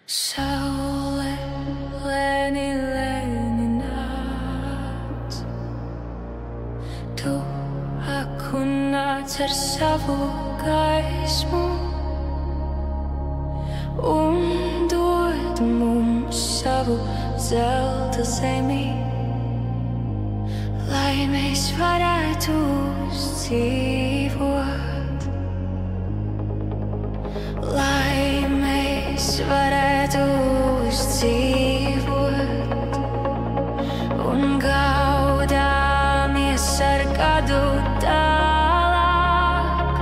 Saule lēni, lēni nāc. Tu ak un nāc ar savu gaismu un dod mums savu zelta zemi, lai mēs varētu dzīvot, lai mēs varētu dzīvot un gaudāmies ar gadu tālāk.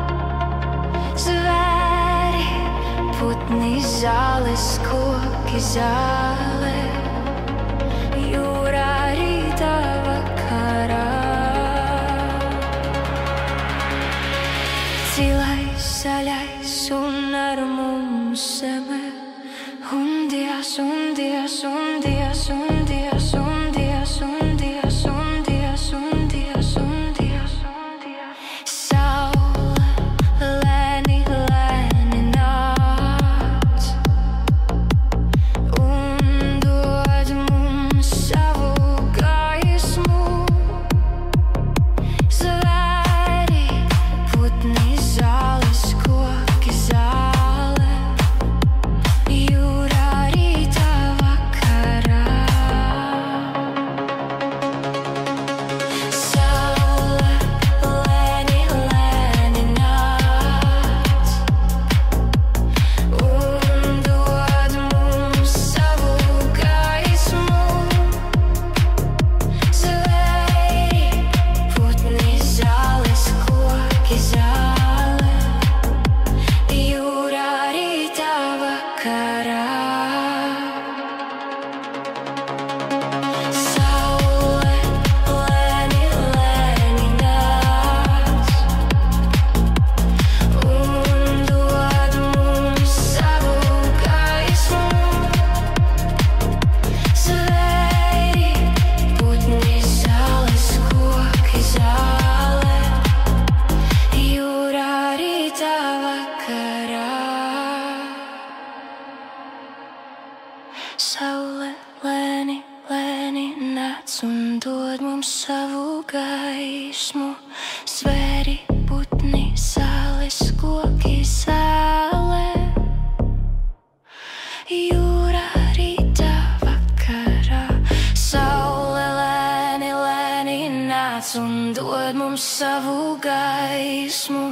Zvēri, putni, zāles, koki, zāle, jūrā rītā vakarā. Zilais, zaļais un ar mums zeme, un Dievs, un Dievs, un Dievs, un Dievs, un Dievs, un Dievs, un Dievs, un Dievs, un Dievs, un Dievs. Saule lēni, lēni nāc un dod mums savu gaismu. Zvēri, putni, zāles, koki, zāle, jūrā rītā vakarā. Saule lēni, lēni nāc un dod mums savu gaismu. Zvēri, putni, zāles, koki, zāle, jūrā rītā vakarā. Saule lēni, lēni nāc un dod mums savu gaismu. Zvēri, putni, zāles, koki, zāle, jūrā rītā vakarā. Saule lēni, lēni nāc un dod mums savu gaismu. Zvēri, putni, zāles, koki, zāle, jūrā rītā vakarā. Saule lēni, lēni nāc un dod mums savu gaismu.